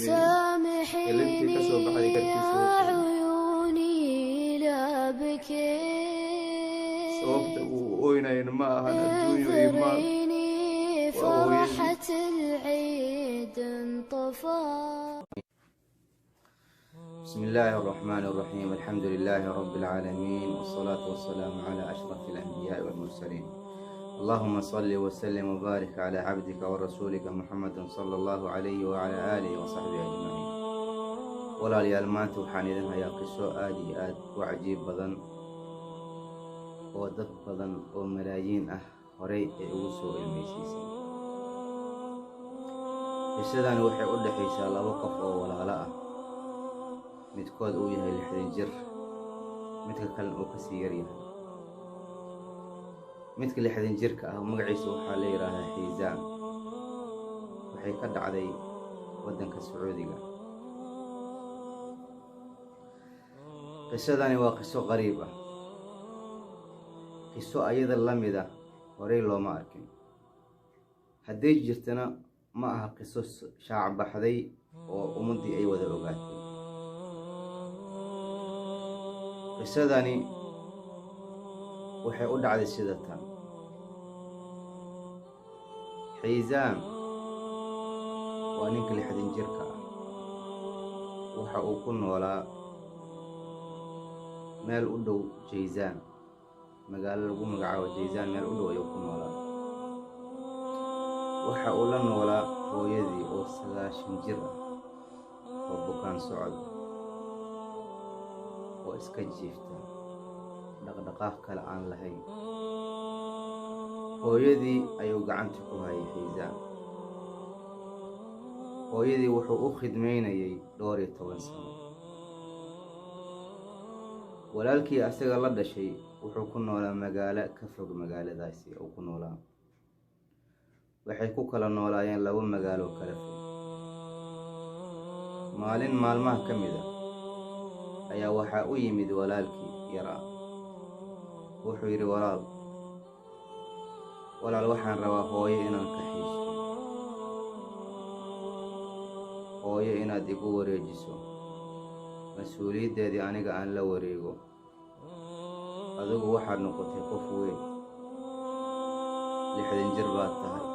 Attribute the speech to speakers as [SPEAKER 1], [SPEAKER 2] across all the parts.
[SPEAKER 1] سامحيني عيوني لا بكيت انظريني فرحة العيد انطفى.
[SPEAKER 2] بسم الله الرحمن الرحيم. الحمد لله رب العالمين، والصلاة والسلام على أشرف الأنبياء والمرسلين. اللهم صل وسلم وبارك على عبدك ورسولك محمد صلى الله عليه وعلى آله وصحبه أجمعين. walaalyaal maanta waxaan idin hayaa qiso aad iyo aad u cajiib badan oo dad badan oo malaayiin ah horey ay ugu soo ilmaysiisay. qisadani waxay u dhaxaysaa laba qof oo walaalo ah, midkood uu yahay 60 jir, midka kalena uu ka sii yar yahay. midka 60 jirka ah magaciisa waxaa la yiraahdaa Xiisaan. waxay ka dhacday waddanka Sacuudiga. qisadani waa qiso qariib ah, qiso ayada la mid ah horey looma arkin. hadday jirtana ma aha qiso shaac baxday oo ummaddii ay wada ogaatay. qisadani waxay u dhacday sida tan. Xiisaan waa ninka 60 jirka ah. waxa uu ku noolaa meel u dhow Jayzaan, magaalo lagu magacaabo Jayzaan. meel u dhow ayuu ku noolaa. waxa uu la noolaa hooyadii oo 90 jir ah oo bukaan socod oo iska jiifta, dhaqdhaqaaq kale aan lahayn. hooyadii ayuu gacanta ku hayay Xiisaan. hooyadii wuxuu u khidmaynayay 12 sano. walaalkii asaga la dhashay wuxuu ku noolaa magaalo ka fog magaaladaasi uu ku noolaa. waxay ku kala noolaayeen 2 magaalo kala fog. maalin maalmaha ka mid ah ayaa waxaa u yimid walaalkii yaraa. wuxuu yidhi, walaal waxaan rabaa hooyo inaan ka xiiso, hooyo inaad igu wareejiso, mas-uuliyaddeedii aniga aan la wareego. adigu waxaad noqotay qof weyn, 60 jir baad tahay.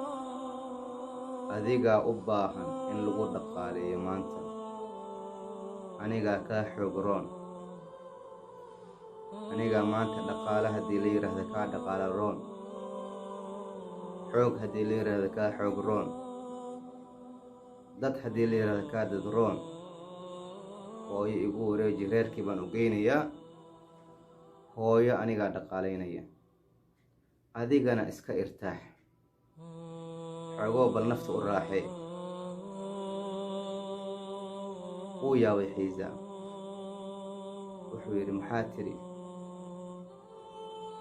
[SPEAKER 2] adigaa u baahan in lagu dhaqaaleeyo maanta. anigaa kaa xoog roon. anigaa maanta dhaqaale haddii la yidhaahda kaa dhaqaala roon, xoog haddii la yidhaahda kaa xoog roon, dad haddii la yidhaahda kaa dad roon. hooyo igu wareeji, reerkii baan u geynayaa. hooyo anigaa dhaqaalaynaya, adigana iska irtaax, xogoo bal nafta u raaxee. wuu yaabay Xiisaan. wuxuu yidhi, maxaa tidhi?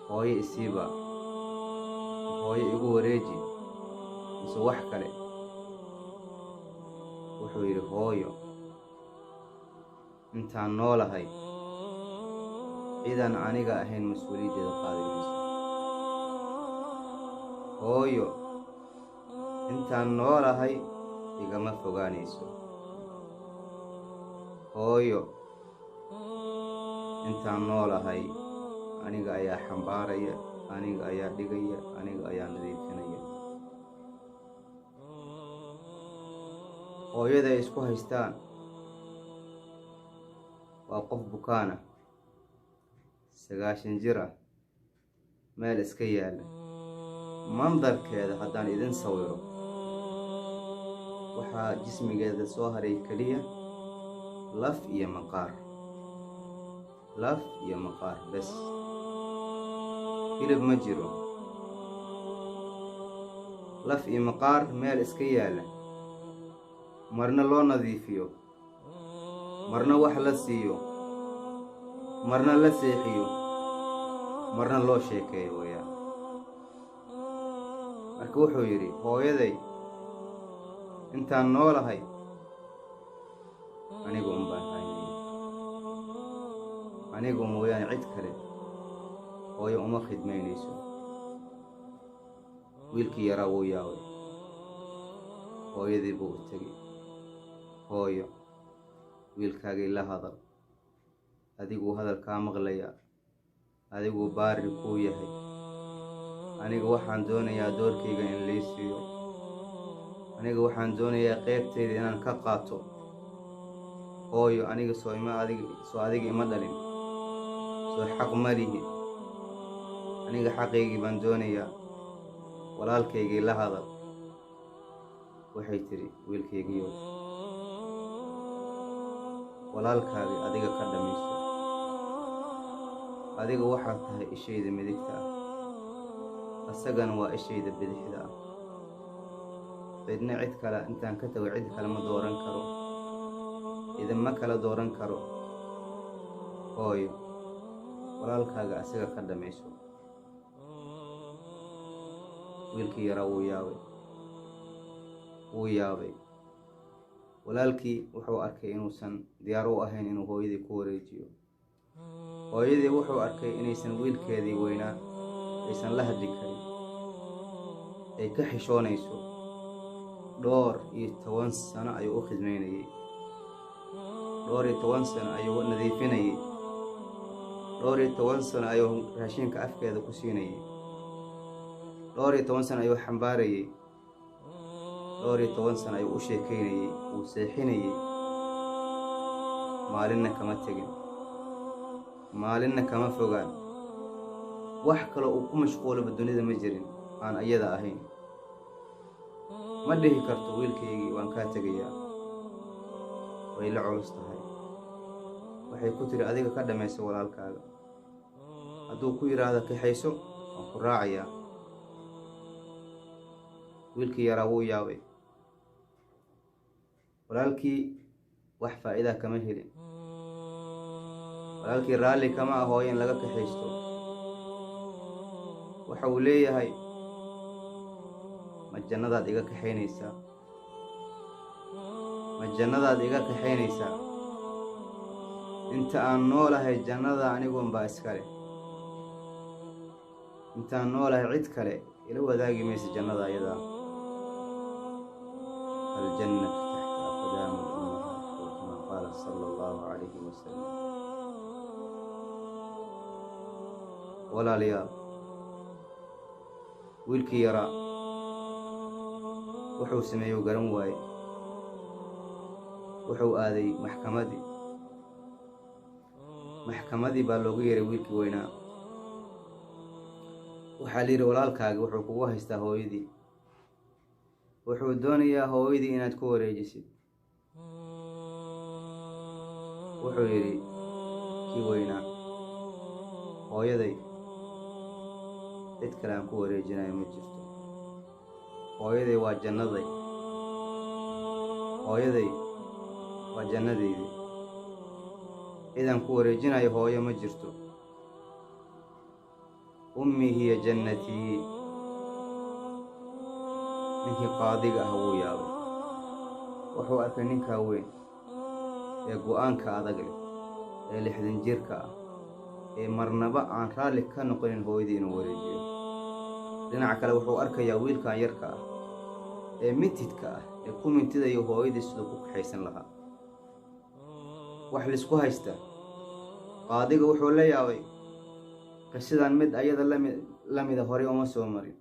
[SPEAKER 2] hooyo isiiba, hooyo igu wareeji mise wax kale? wuxuu yidhi, hooyo intaan noolahay ciidan aniga ahayn mas-uuliyaddeeda qaadi mayso. hooyo intaan noolahay igama fogaanayso. hooyo intaan noolahay aniga ayaa xambaaraya, aniga ayaa dhigaya, aniga ayaa nadiifinaya. hooyaday isku haystaan waa qof bukaana, 90 jir ah, meel iska yaalla. mandarkeeda haddaan idin sawiro, waxaa jismigeeda soo haray keliya laf iyo maqaar. laf iyo maqaar bes, hilib ma jiro. laf iyo maqaar meel iska yaalla, marna loo nadiifiyo, marna wax la siiyo, marna la seexiyo, marna loo sheekeeyo wayaan. marka wuxuu yidhi, hooyaday intaan noolahay anigu unbaan haynaya. anigu mooyaane cid kale hooyo uma khidmaynayso. wiilkii yaraa wuu yaabay. hooyadii buu u tegay. hooyo, wiilkaagii la hadal, adiguu hadalkaa maqlayaa, adiguu baari kuu yahay, aniga waxaan doonayaa doorkayga in lii siiyo, aniga waxaan doonayaa qaybtayda inaan ka qaato. hooyo, aniga soo adiga ima dhalin, soo xaq ma lihi, aniga xaqaygii baan doonayaa, walaalkaygii la hadal. waxay tidhi, wiilkaygiiyow, walaalkaagii adiga ka dhamayso, adiga waxaad tahay ishayda midigta ah, asagana waa ishayda bidixda ah. cidna cid kale intaan ka tago cid kale ma dooran karo, idinma kala dooran karo. hooyo, walaalkaaga asaga ka dhamayso. wiilkii yaraa wuu yaabay. walaalkii wuxuu arkay inuusan diyaar u ahayn inuu hooyadii ku wareejiyo. hooyadii wuxuu arkay inaysan wiilkeedii weynaa aysan la hadli karin, ay ka xishoonayso. 12 sano ayuu u khidmaynayay, 12 sano ayuu nadiifinayay, 12 sano ayuu raashinka afkeeda ku siinayay, 12 sano ayuu xambaarayay, 12 sano ayuu u sheekaynayay, uu seexinayay. maalinna kama tegin, maalinna kama fogaan. wax kaloo uu ku mashquulaba dunida ma jirin aan ayada ahayn. ma dhihi karto wiilkaygii waan kaa tegayaa, way la culus tahay. waxay ku tiri, adiga ka dhamayso walaalkaaga, hadduu ku yidhaahdo kaxayso waan ku raacayaa. wiilkii yaraa wuu yaabay. walaalkii wax faa'iidaa kama helin, walaalkii raalli kama ah hooyo in laga kaxaysto. waxa uu leeyahay, ma jannadaad iga kaxaynaysaa, ma jannadaad iga kaxaynaysaa? inta aan noolahay jannada anigunbaa iska leh, intaan noolahay cid kale ila wadaagi maysa jannada ayadaa. aljannatu taxta aqdaami ummahaat kama qaala sala allahu calayhi wasalam. walaalayaal, wiilkii yaraa wuxuu sameeyey garan waaye. wuxuu aaday maxkamadii baa loogu yeeray wiilkii weynaa. waxaa layidhi, walaalkaagi wuxuu kugu haystaa hooyadii, wuxuu doonayaa hooyadii inaad ku wareejisid. wuxuu yidhi kii weynaa, hooyaday cid kale aan ku wareejinayo ma jirto. hooyaday waa jannaday, hooyaday waa jannadaydii, cidaan ku wareejinayo hooyo ma jirto. ummii hiya jannatii. ninkii qaadiga ah wuu yaabay. wuxuu arkay ninkaa weyn ee go'aanka adag leh, ee 60 jirka ah, ee marnaba aan raalli ka noqonin hooyadii inuu wareejiyo. dhinaca kale wuxuu arkayaa wiilkan yarka ah ee mitidka ah ee ku mintidayo hooyadii siduu ku kaxaysan lahaa. wax laisku haysta. qaadiga wuxuu la yaabay, qisadan mid ayada la mida horey uma soo marin.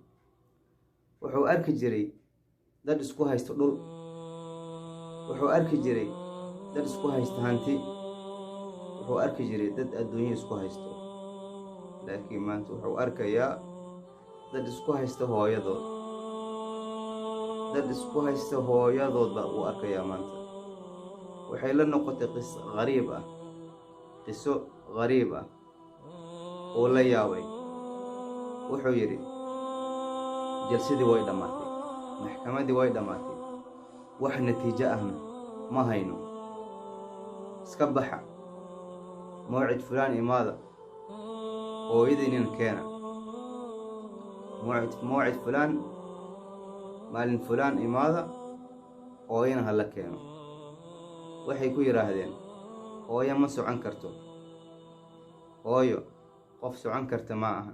[SPEAKER 2] wuxuu arki jiray dad isku haysta dhul, wuxuu arki jiray dad isku haysta hanti, wuxuu arki jiray dad adduunyo isku haysto. laakiin maanta wuxuu arkayaa dad isku haysta hooyadood, dad isku haysta hooyadoodba uu arkayaa maanta. waxay la noqotay qiso qariib ah oo la yaabay. wuxuu yidhi, jalsadii way dhammaatay, maxkamadii way dhammaatay, wax natiijo ahna ma hayno. iska baxa, mawcid fulaan imaada, hooyadiinin keena. mawcid fulaan, maalin fulaan imaada, hooyana ha la keeno. waxay ku yidhaahdeen, hooyo ma socon karto. hooyo qof socon karta ma aha,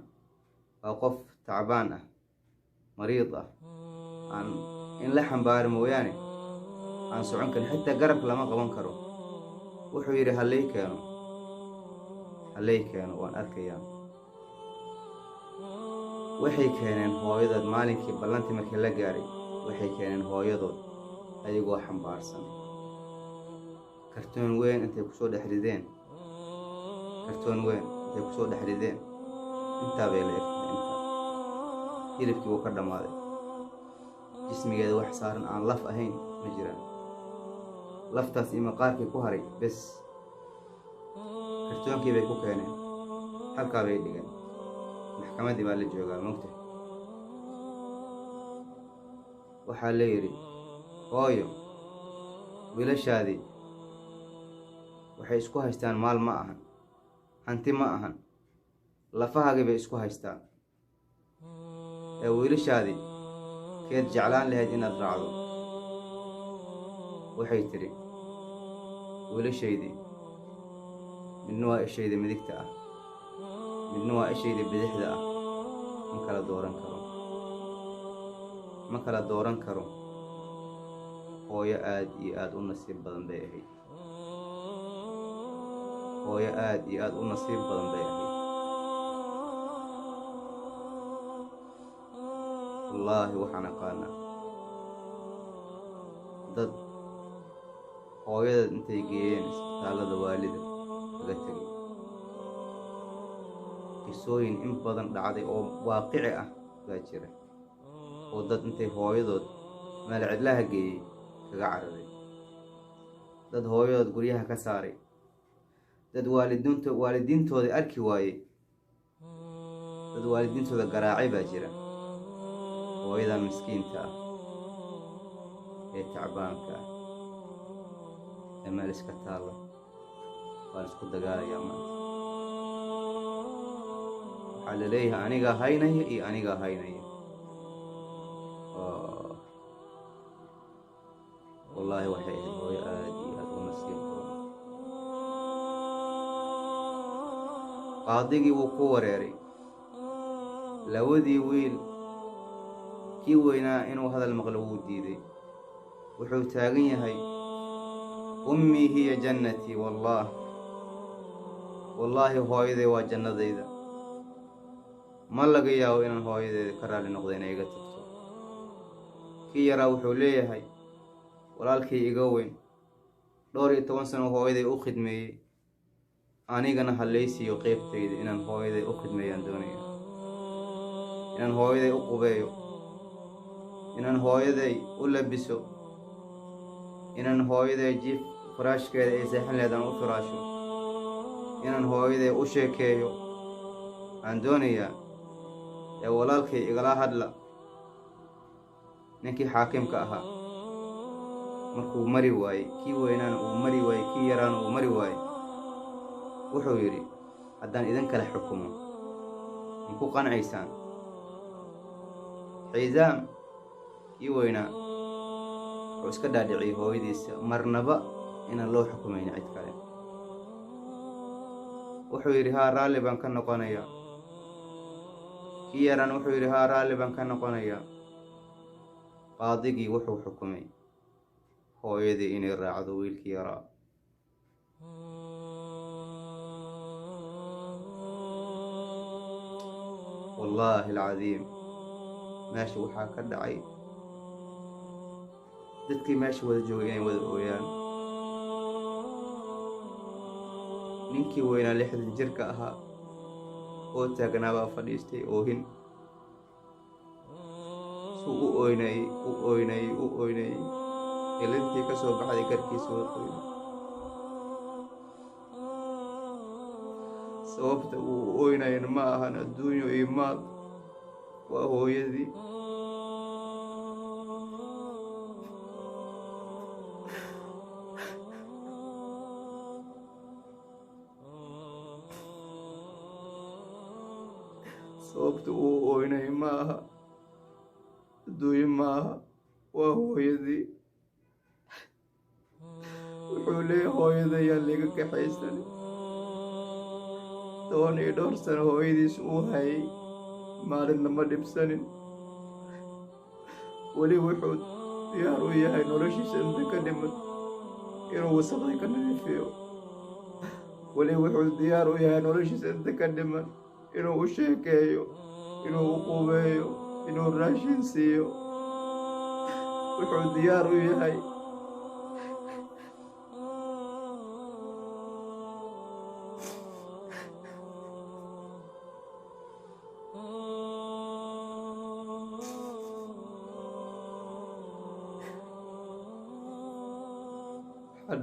[SPEAKER 2] waa qof tacbaan ah, mariid ah, aan in la xambaaro mooyaane aan socon karin, xitaa garabka lama qaban karo. wuxuu yidhi hallay keeno waan arkayaa. waxay keeneen hooyadood maalinkii ballantii markii la gaaray, waxay keeneen hooyadood ayagoo xambaarsan kartoon weyn intay kusoo dhex rideen, intaa bay la egtahay. hilibkii wuu ka dhammaaday, jismigeeda wax saaran aan laf ahayn ma jiraan. laftaas iyo maqaarkii ku haray bes. kartoonkii bay ku keeneen, halkaa bay dhigeen. maxkamaddii baa la joogaa mogta. waxaa la yidhi hooyo, wiilashaadii waxay isku haystaan maal ma ahan, hanti ma ahan, lafahaagii bay isku haystaan. ee wiilashaadii keed jeclaan lahayd inaad raacdo? waxay tidhi wiilashaydii midna waa ishayda midigta ah, midna waa ishayda bidixda ah. ma kala dooran karo. hooyo aad iyo aad u nasiib badan bay ahayd. wallaahi waxaan aqaanaa dad hooyadeed intay geeyeen isbitaallada waalida kaga tegay. qisooyin in badan dhacday oo waaqici ah baa jira, oo dad intay hooyadood meel cidlaha geeyey kaga cararay, dad hooyadood guryaha ka saaray, dad waalidiintooda arki waayey, dad waalidiintooda garaacay baa jira. hooyadan miskiinta ah ee tacbaanka ah ee meel iska taalla waan isku dagaalayaa maanta. waxaa la leeyahay anigaa haynaya iyo anigaa haynaya. wallaahi waxay ahayd hooyo aad iyo aad u nasiib badan. qaadigii wuu ku wareeray. labadii wiil kii weynaa inuu hadal maqlo wuu diiday. wuxuu taagan yahay ummii hiya jannatii, wallaahi hooyaday waa jannadayda. ma laga yaabo inaan hooyadeeda ka raalli noqdo inay iga tagto. kii yaraa wuxuu leeyahay walaalkay iga weyn 12 sano hooyaday u khidmeeyey, anigana hallaysiiyo qaybtayda inaan hooyaday u khidmeeyaan doonaya, inaan hooyaday u qubeeyo, inaan hooyaday u labiso, inaan hooyaday jiif faraashkeeda ay seexan leed aan u firaasho, inaan hooyaday u sheekeeyo aan doonayaa. ee walaalkay igala hadla. ninkii xaakimka ahaa markuu mari waayey, kii weynaana uu mari waayey, kii yaraana uu mari waayey, wuxuu yidhi haddaan idin kala xukumo ma ku qancaysaan? xiisaam kii weynaa wuxuu iska dhaadhiciyey hooyadiisa marnaba inaan loo xukumaynin cid kale. wuxuu yidhi haa, raalli baan ka noqonayaa. kii yaraan wuxuu yidhi haa, raalli baan ka noqonayaa. qaadigii wuxuu xukumay hooyadii inay raacdo wiilkii yaraa. wallaahi alcadiim, meesha waxaa ka dhacay dadkii meesha wada joogay inay wada ooyaan. ninkii weynaa 60 jirka ahaa oo taagnaa baa fadhiistay oohin. suu u ooynayey ilintii ka soo baxday garkiisa waqooyi. sababta uu u ooynayana ma ahan adduunyo iyo maal, waa hooyadii. sababta uu u ooynay ma aha adduunyo ma aha, waa hooyadii. wuxuu leeyahay hooyada yaa liga kaxaysan. 12 sano hooyadiis uu hayay, maalinna ma dhibsanin. weli wuxuu diyaar u yahay noloshiisa inta ka dhiman inuu wasaqdii ka nadiifiyo. weli wuxuu diyaar u yahay noloshiisa inta ka dhiman inuu u sheekeeyo, inuu u qubeeyo, inuu raashin siiyo. wuxuu diyaar u yahay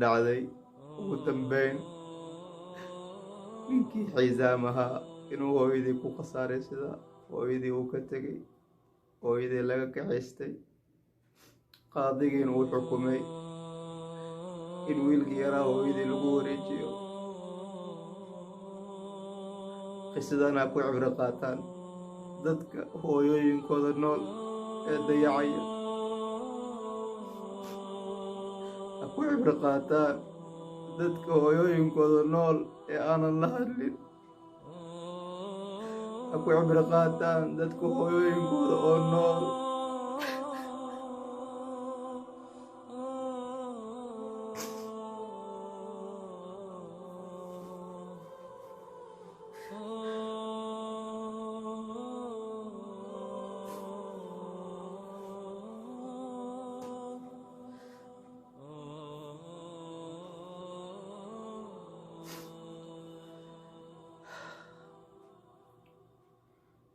[SPEAKER 2] dhacday ugu dambeyn ninkii xiisaam ahaa inuu hooyadii ku khasaaray, sida hooyadii uu ka tegay, hooyadii laga kaxaystay. qaadigiina uu xukumay in wiilkii yaraa hooyadii lagu wareejiyo. qisadan ha ku cibro qaataan dadka hooyooyinkooda nool ee dayacaya. ha ku cibro qaataan dadka hooyooyinkooda nool ee aanan la hadlin. ha ku cibro qaataan dadka hooyooyinkooda oo nool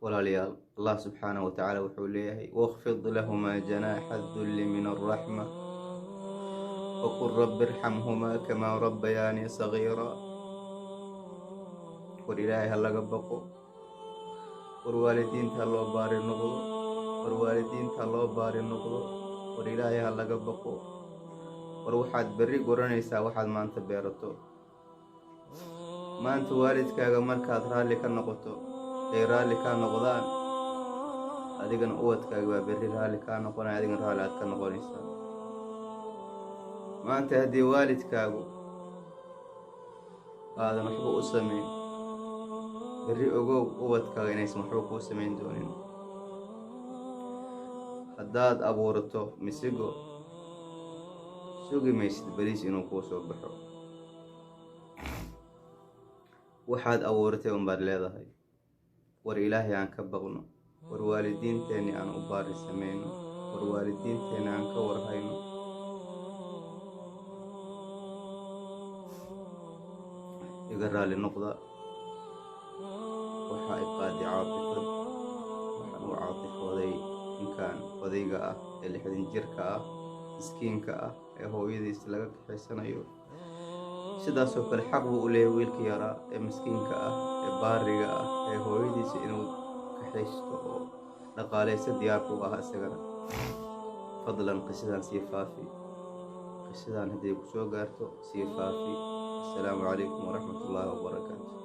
[SPEAKER 2] walaalayaal. Allah subxaanahu wa tacaala wuxuu leeyahay waqfid lahumaa janaaxa dulli min alraxma waqul rabbi irxamhumaa kamaa rabbayaanii sagiiraa. war ilaahay ha laga baqo, war waalidiinta ha loo baari noqdo, war waalidiinta ha loo baari noqdo, war ilaahay ha laga baqo. war waxaad berri guranaysaa waxaad maanta beerato. maanta waalidkaaga markaad raalli ka noqoto ay raalli kaa noqdaan, adigana ubadkaaga waa berri raalli kaa noqonaya, adigana raalli aad ka noqonaysaa. maanta haddii waalidkaagu aadan waxba u samayn, berri ogow ubadkaaga inaysan waxba kuu samayn doonin. haddaad abuurato misigo, sugi maysid beriis inuu kuu soo baxo. waxaad abuuratay unbaad leedahay. war ilaahay aan ka baqno, war waalidiinteenni aan u baari samayno, war waalidiinteenni aan ka warhayno. iga raalli noqda, waxaa i qaadi caatifad. waxaan u caatifooday ninkan odayga ah ee 60 jirka ah, miskiinka ah ee hooyadiis laga kaxaysanayo. sidaasoo kale xaq buu u leeyahay wiilka yaraa ee miskiinka ah ee baariga ah ee hooyadiisa inuu kaxaysto oo dhaqaalayso diyaar buu ahaa isagana. fadlan qisadan sii faafi, qisadan hadday ku soo gaarto sii faafi. assalaamu calaykum waraxmatullaahi wabarakaatu.